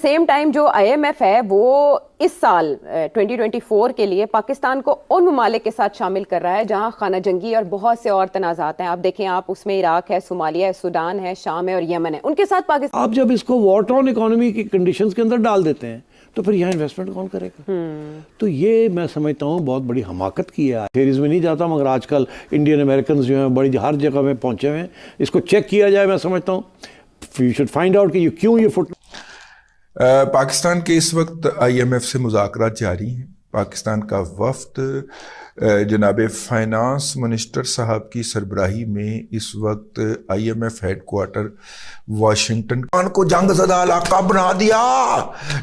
Same time جو IMF ہے وہ اس سال 2024 کے لیے پاکستان کو ان ممالک کے ساتھ شامل کر رہا ہے جہاں خانہ جنگی اور بہت سے اور تنازعات ہیں. آپ دیکھیں، آپ اس میں عراق ہے، صومالیہ ہے، سوڈان ہے، شام ہے اور یمن ہے، ان کے ساتھ پاکستان. آپ جب اس کو وار ٹاؤن اکانومی کی کنڈیشنز کے اندر ڈال دیتے ہیں تو پھر یہاں انویسٹمنٹ کون کرے گا؟ تو یہ میں سمجھتا ہوں بہت بڑی حماقت کی ہے. سیریز میں نہیں جاتا مگر آج کل انڈین امریکنز جو ہیں بڑی ہر جگہ میں پہنچے ہوئے ہیں. اس کو چیک کیا جائے. میں سمجھتا ہوں یو شوڈ فائنڈ آؤٹ کہ کیوں یہ فٹ. پاکستان کے اس وقت IMF سے مذاکرات جاری ہیں. پاکستان کا وفد جناب فائنانس منسٹر صاحب کی سربراہی میں اس وقت IMF ہیڈ کوارٹر واشنگٹن کو جنگ زدہ علاقہ بنا دیا.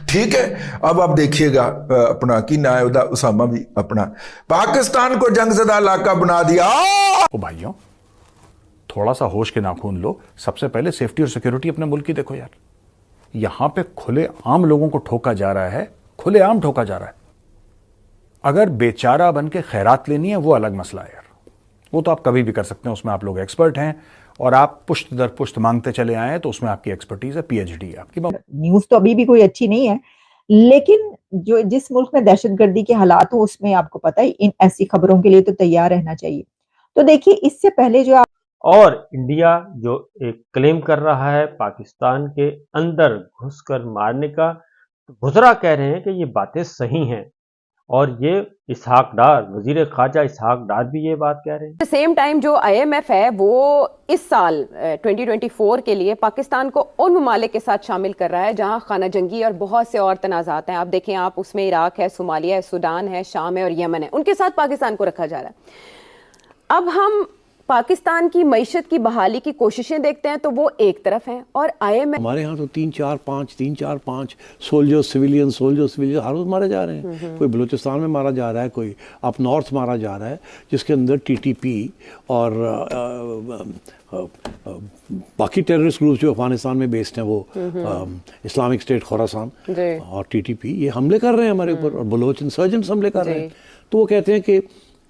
ٹھیک ہے، اب آپ دیکھیے گا اپنا کی نائب اسامہ بھی اپنا پاکستان کو جنگ زدہ علاقہ بنا دیا. بھائیوں تھوڑا سا ہوش کے ناخون لو. سب سے پہلے سیفٹی اور سیکیورٹی اپنے ملک کی دیکھو یار. یہاں پہ کھلے عام لوگوں کو ٹھوکا جا رہا ہے، کھلے عام ٹھوکا جا رہا ہے. اگر بیچارہ بن کے خیرات لینی ہے وہ الگ مسئلہ ہے یار. وہ تو آپ کبھی بھی کر سکتے ہیں، اس میں آپ لوگ ایکسپرٹ ہیں اور آپ پشت در پشت مانگتے چلے آئے ہیں تو اس میں آپ کی ایکسپرٹیز ہے، PhD ہے آپ کی. نیوز تو ابھی بھی کوئی اچھی نہیں ہے، لیکن جو جس ملک میں دہشت گردی کے حالات ہو اس میں آپ کو پتہ ہے ان ایسی خبروں کے لیے تو تیار رہنا چاہیے. تو دیکھیے اس سے پہلے جو آپ اور انڈیا جو ایک کلیم کر رہا ہے پاکستان کے اندر گھس کر مارنے کا، گزرا کہہ رہے ہیں کہ یہ باتیں صحیح ہیں، اور یہ اسحاق ڈار، وزیر خارجہ اسحاق ڈار بھی یہ بات کہہ رہے ہیں. سیم ٹائم جو IMF ہے وہ اس سال 2024 کے لیے پاکستان کو ان ممالک کے ساتھ شامل کر رہا ہے جہاں خانہ جنگی اور بہت سے اور تنازعات ہیں. آپ دیکھیں، آپ اس میں عراق ہے، صومالیہ ہے، سوڈان ہے، شام ہے اور یمن ہے، ان کے ساتھ پاکستان کو رکھا جا رہا ہے. اب ہم پاکستان کی معیشت کی بحالی کی کوششیں دیکھتے ہیں تو وہ ایک طرف ہیں، اور IMF ہمارے ہاں تو 3-4-5 سویلین ہر روز مارے جا رہے ہیں. کوئی بلوچستان میں مارا جا رہا ہے، کوئی اپ نارتھ مارا جا رہا ہے، جس کے اندر TTP اور باقی ٹیررسٹ گروپس جو افغانستان میں بیسڈ ہیں، وہ اسلامک اسٹیٹ خوراسان اور TTP یہ حملے کر رہے ہیں ہمارے اوپر، اور بلوچ انسرجنٹس حملے کر رہے ہیں. تو وہ کہتے ہیں کہ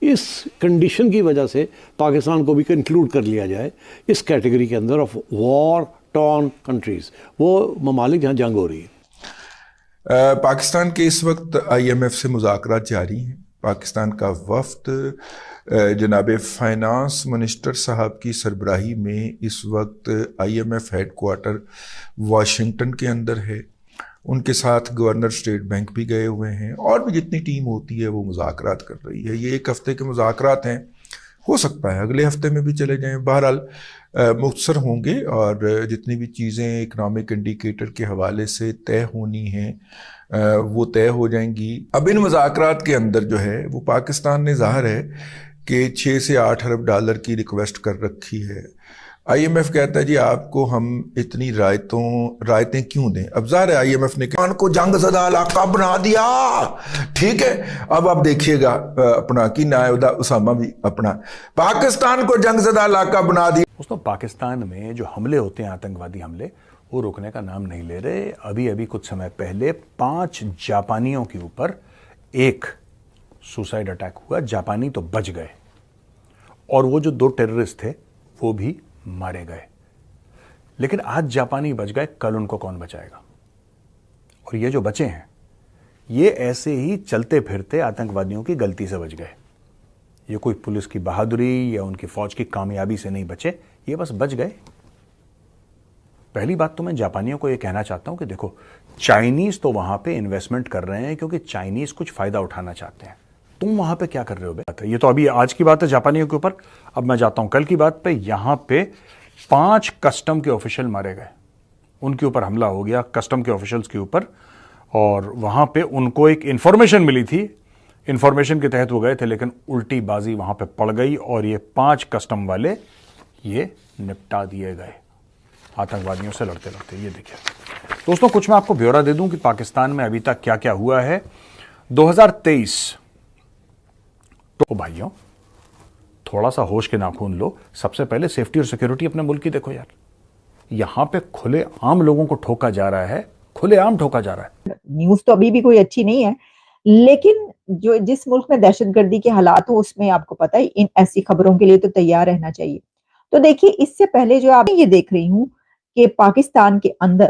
اس کنڈیشن کی وجہ سے پاکستان کو بھی انکلوڈ کر لیا جائے اس کیٹیگری کے اندر آف وار ٹارن کنٹریز، وہ ممالک جہاں جنگ ہو رہی ہے. پاکستان کے اس وقت IMF سے مذاکرات جاری ہیں. پاکستان کا وفد جناب فائنانس منسٹر صاحب کی سربراہی میں اس وقت IMF ہیڈ کوارٹر واشنگٹن کے اندر ہے. ان کے ساتھ گورنر اسٹیٹ بینک بھی گئے ہوئے ہیں، اور بھی جتنی ٹیم ہوتی ہے وہ مذاکرات کر رہی ہے. یہ ایک ہفتے کے مذاکرات ہیں، ہو سکتا ہے اگلے ہفتے میں بھی چلے جائیں. بہرحال مختصر ہوں گے، اور جتنی بھی چیزیں اکنامک انڈیکیٹر کے حوالے سے طے ہونی ہیں وہ طے ہو جائیں گی. اب ان مذاکرات کے اندر جو ہے وہ پاکستان نے ظاہر ہے کہ 6 سے 8 ارب ڈالر کی ریکویسٹ کر رکھی ہے. IMF کہتا ہے جی آپ کو ہم اتنی رائتیں کیوں دیں. اب ظاہر ہے IMF نے کو جنگ زدہ علاقہ بنا دیا. ٹھیک ہے، اب آپ دیکھیے گا اپنا کی نائب اسامہ بھی اپنا پاکستان کو جنگ زدہ علاقہ بنا دیا. دوستوں پاکستان میں جو حملے ہوتے ہیں، آتنکوادی حملے، وہ روکنے کا نام نہیں لے رہے. ابھی کچھ سمے پہلے 5 جاپانیوں کے اوپر ایک سوسائڈ اٹیک ہوا. جاپانی تو بچ گئے، اور وہ جو 2 ٹیررسٹ تھے وہ بھی مارے گئے. لیکن آج جاپانی بچ گئے، کل ان کو کون بچائے گا؟ اور یہ جو بچے ہیں یہ ایسے ہی چلتے پھرتے آتنکوادیوں کی غلطی سے بچ گئے. یہ کوئی پولیس کی بہادری یا ان کی فوج کی کامیابی سے نہیں بچے، یہ بس بچ گئے. پہلی بات تو میں جاپانیوں کو یہ کہنا چاہتا ہوں کہ دیکھو، چائنیز تو وہاں پہ انویسٹمنٹ کر رہے ہیں کیونکہ چائنیز کچھ فائدہ اٹھانا چاہتے ہیں. تم وہاں پہ کیا کر رہے ہو؟ یہ تو ابھی آج کی بات ہے جاپانیوں کے اوپر. اب میں جاتا ہوں کل کی بات پہ. یہاں پہ 5 کسٹم کے آفیشل مارے گئے، ان کے اوپر حملہ ہو گیا کسٹم کے آفیشلز کے اوپر، اور وہاں پہ ان کو ایک انفارمیشن ملی تھی، انفارمیشن کے تحت وہ گئے تھے، لیکن الٹی بازی وہاں پہ پڑ گئی اور یہ 5 کسٹم والے یہ نپٹا دیے گئے آتنکوادیوں سے لڑتے لڑتے. یہ دیکھیں دوستوں، کچھ میں آپ کو بیورا دے دوں کہ پاکستان میں ابھی تک کیا کیا ہوا ہے. 2023 تو بھائیوں تھوڑا سا ہوش کے ناخون لو. سب سے پہلے سیفٹی اور سیکیورٹی اپنے ملک کی دیکھو یار. یہاں پہ کھلے عام لوگوں کو ٹھوکا جا رہا ہے، کھلے عام ٹھوکا جا رہا ہے. نیوز تو ابھی بھی کوئی اچھی نہیں ہے، لیکن جو جس ملک میں دہشت گردی کے حالات ہو اس میں آپ کو پتہ ہے ان ایسی خبروں کے لیے تو تیار رہنا چاہیے. تو دیکھیے اس سے پہلے جو آپ یہ دیکھ رہی ہوں کہ پاکستان کے اندر